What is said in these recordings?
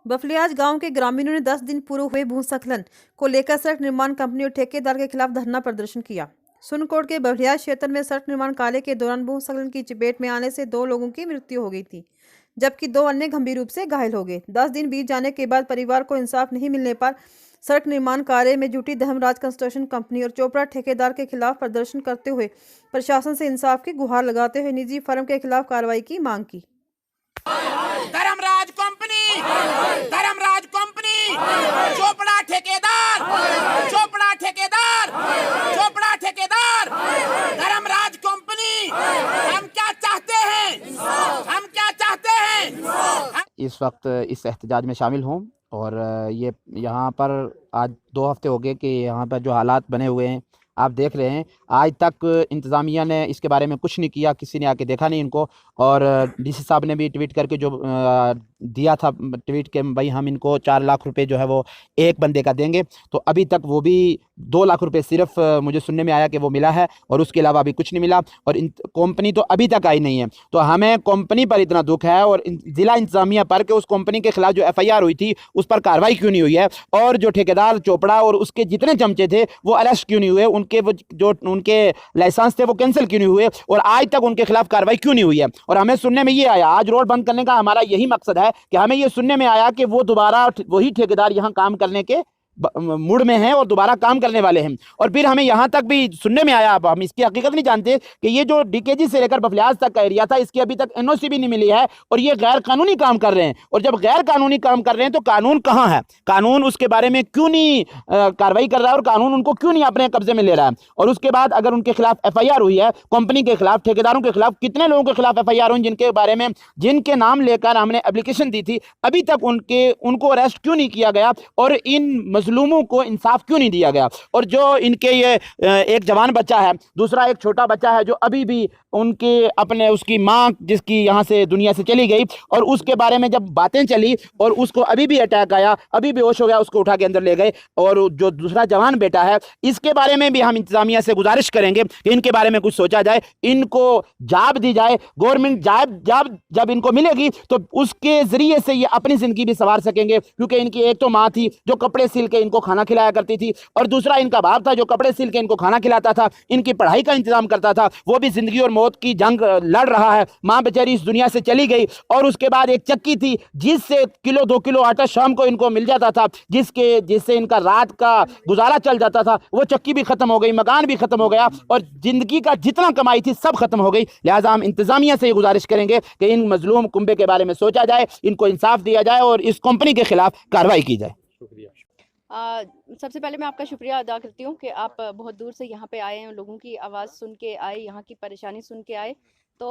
बफलियाज गांव के ग्रामीणों ने 10 दिन पूर्व हुए भूस्खलन को लेकर सड़क निर्माण कंपनी और ठेकेदार के खिलाफ धरना प्रदर्शन किया। सुनकोट के बफलियाज क्षेत्र में सड़क निर्माण कार्य के दौरान भूस्खलन की चपेट में आने से 2 लोगों की मृत्यु हो गई थी, जबकि 2 अन्य गंभीर रूप से घायल हो गए। 10 दिन बीत जाने के बाद परिवार को इंसाफ नहीं मिलने पर सड़क निर्माण कार्य में जुटी धर्मराज कंस्ट्रक्शन कंपनी और चोपड़ा ठेकेदार के खिलाफ प्रदर्शन करते हुए प्रशासन से इंसाफ की गुहार लगाते हुए निजी फर्म के खिलाफ कार्रवाई की मांग की। धर्मराज कंपनी, धर्मराज कंपनी, चोपड़ा ठेकेदार, चोपड़ा ठेकेदार, चोपड़ा ठेकेदार, धर्मराज कंपनी। हम क्या चाहते हैं? हम क्या चाहते हैं? इस वक्त इस एहतजाज में शामिल हूँ और ये यहाँ पर आज 2 हफ्ते हो गए कि यहाँ पर जो हालात बने हुए हैं आप देख रहे हैं। आज तक इंतज़ामिया ने इसके बारे में कुछ नहीं किया, किसी ने आके देखा नहीं इनको। और डीसी साहब ने भी ट्वीट करके जो दिया था ट्वीट के भाई हम इनको 4 लाख रुपए जो है वो एक बंदे का देंगे, तो अभी तक वो भी 2 लाख रुपए सिर्फ मुझे सुनने में आया कि वो मिला है और उसके अलावा अभी कुछ नहीं मिला। और कंपनी तो अभी तक आई नहीं है। तो हमें कंपनी पर इतना दुख है और ज़िला इंतज़ामिया पर कि उस कंपनी के खिलाफ जो FIR हुई थी उस पर कार्रवाई क्यों नहीं हुई है, और जो ठेकेदार चोपड़ा और उसके जितने चमचे थे वो अरेस्ट क्यों नहीं हुए, उनके लाइसेंस थे वो कैंसिल क्यों नहीं हुए, और आज तक उनके खिलाफ कार्रवाई क्यों नहीं हुई है। और हमें सुनने में ये आया, आज रोड बंद करने का हमारा यही मकसद है कि हमें ये सुनने में आया कि वो दोबारा वही ठेकेदार यहाँ काम करने के मूड में हैं और दोबारा काम करने वाले हैं। और फिर हमें यहाँ तक भी सुनने में आया, अब हम इसकी हकीकत नहीं जानते, कि ये जो DKG से लेकर बफलियाज तक का एरिया था इसकी अभी तक NOC भी नहीं मिली है और ये गैर कानूनी काम कर रहे हैं। और जब गैर कानूनी काम कर रहे हैं तो कानून कहाँ है? कानून उसके बारे में क्यों नहीं कार्रवाई कर रहा है और कानून उनको क्यों नहीं अपने कब्जे में ले रहा है? और उसके बाद अगर उनके खिलाफ FIR हुई है, कंपनी के खिलाफ, ठेकेदारों के खिलाफ, कितने लोगों के खिलाफ FIR हुई जिनके बारे में, जिनके नाम लेकर हमने एप्लीकेशन दी थी, अभी तक उनको अरेस्ट क्यों नहीं किया गया और इन मजलूमों को इंसाफ क्यों नहीं दिया गया? और जो इनके ये एक जवान बच्चा है, दूसरा एक छोटा बच्चा है जो अभी भी उनके अपने उसकी माँ जिसकी यहाँ से दुनिया से चली गई, और उसके बारे में जब बातें चली और उसको अभी भी अटैक आया, अभी बेहोश हो गया, उसको उठा के अंदर ले गए। और जो दूसरा जवान बेटा है, इसके बारे में भी हम इंतजामिया से गुजारिश करेंगे कि इनके बारे में कुछ सोचा जाए, इनको जाब दी जाए। गवर्नमेंट जाब जब इनको मिलेगी तो उसके जरिए से ये अपनी जिंदगी भी संवार सकेंगे, क्योंकि इनकी एक तो माँ थी जो कपड़े सिल के इनको खाना खिलाया करती थी, और दूसरा इनका बाप था जो कपड़े सिल के इनको खाना खिलाता था, इनकी पढ़ाई का इंतजाम करता था। वो भी जिंदगी और मौत की जंग लड़ रहा है। माँ बेचारी इस दुनिया से चली गई, और उसके बाद एक चक्की थी जिससे किलो 2 किलो आटा शाम को इनको मिल जाता था, जिससे इनका रात का गुजारा चल जाता था। वो चक्की भी खत्म हो गई, मकान भी खत्म हो गया, और जिंदगी का जितना कमाई थी सब खत्म हो गई। लिहाजा हम इंतजामिया से ये गुजारिश करेंगे कि इन मजलूम कुंबे के बारे में सोचा जाए, इनको इंसाफ दिया जाए और इस कंपनी के खिलाफ कार्रवाई की जाए। सबसे पहले मैं आपका शुक्रिया अदा करती हूँ कि आप बहुत दूर से यहाँ पे आए हैं, लोगों की आवाज़ सुन के आए, यहाँ की परेशानी सुन के आए। तो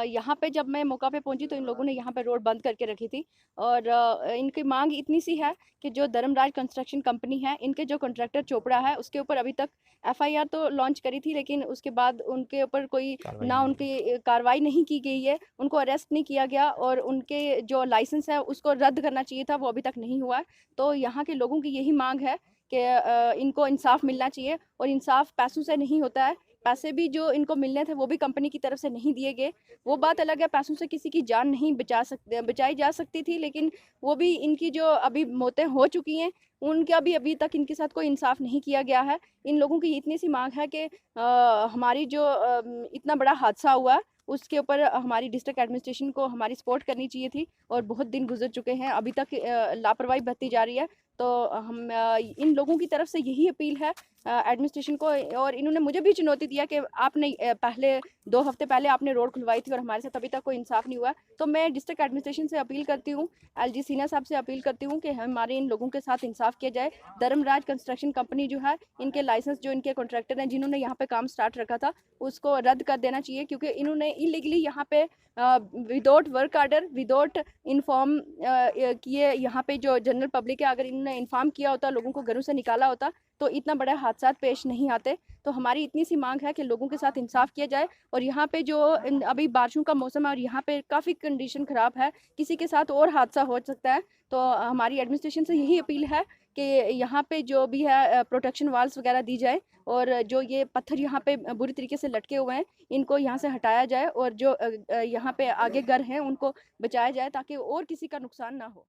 यहाँ पे जब मैं मौका पे पहुँची तो इन लोगों ने यहाँ पे रोड बंद करके रखी थी, और इनकी मांग इतनी सी है कि जो धर्मराज कंस्ट्रक्शन कंपनी है, इनके जो कॉन्ट्रैक्टर चोपड़ा है, उसके ऊपर अभी तक FIR तो लॉन्च करी थी, लेकिन उसके बाद उनके ऊपर कोई ना उनकी कार्रवाई नहीं की गई है, उनको अरेस्ट नहीं किया गया, और उनके जो लाइसेंस है उसको रद्द करना चाहिए था, वो अभी तक नहीं हुआ है। तो यहाँ के लोगों की यही मांग है कि इनको इंसाफ मिलना चाहिए, और इंसाफ पैसों से नहीं होता है। पैसे भी जो इनको मिलने थे वो भी कंपनी की तरफ से नहीं दिए गए। वो बात अलग है, पैसों से किसी की जान नहीं बचाई जा सकती थी, लेकिन वो भी इनकी जो अभी मौतें हो चुकी हैं उनका भी अभी तक इनके साथ कोई इंसाफ नहीं किया गया है। इन लोगों की इतनी सी मांग है कि हमारी जो इतना बड़ा हादसा हुआ उसके ऊपर हमारी डिस्ट्रिक्ट एडमिनिस्ट्रेशन को हमारी सपोर्ट करनी चाहिए थी, और बहुत दिन गुजर चुके हैं, अभी तक लापरवाही बरती जा रही है। तो हम इन लोगों की तरफ से यही अपील है एडमिनिस्ट्रेशन को, और इन्होंने मुझे भी चुनौती दिया कि आपने पहले 2 हफ्ते पहले आपने रोड खुलवाई थी और हमारे साथ अभी तक कोई इंसाफ नहीं हुआ। तो मैं डिस्ट्रिक्ट एडमिनिस्ट्रेशन से अपील करती हूँ, LG सीना साहब से अपील करती हूँ कि हमारे इन लोगों के साथ इंसाफ किया जाए। धर्मराज कंस्ट्रक्शन कंपनी जो है, इनके लाइसेंस जो इनके कॉन्ट्रैक्टर हैं जिन्होंने यहाँ पे काम स्टार्ट रखा था उसको रद्द कर देना चाहिए, क्योंकि इन्होंने इलीगली यहाँ पे without work order, without inform किए यहाँ पे जो जनरल पब्लिक है, अगर इन्होंने इन्फॉर्म किया होता, लोगों को घरों से निकाला होता, तो इतना बड़ा हादसा पेश नहीं आते। तो हमारी इतनी सी मांग है कि लोगों के साथ इंसाफ किया जाए। और यहाँ पे जो अभी बारिशों का मौसम है और यहाँ पे काफ़ी कंडीशन ख़राब है, किसी के साथ और हादसा हो सकता है। तो हमारी एडमिनिस्ट्रेशन से यही अपील है कि यहाँ पे जो भी है प्रोटेक्शन वाल्स वगैरह दी जाए, और जो ये पत्थर यहाँ पे बुरी तरीके से लटके हुए हैं इनको यहाँ से हटाया जाए, और जो यहाँ पे आगे घर हैं उनको बचाया जाए ताकि और किसी का नुकसान ना हो।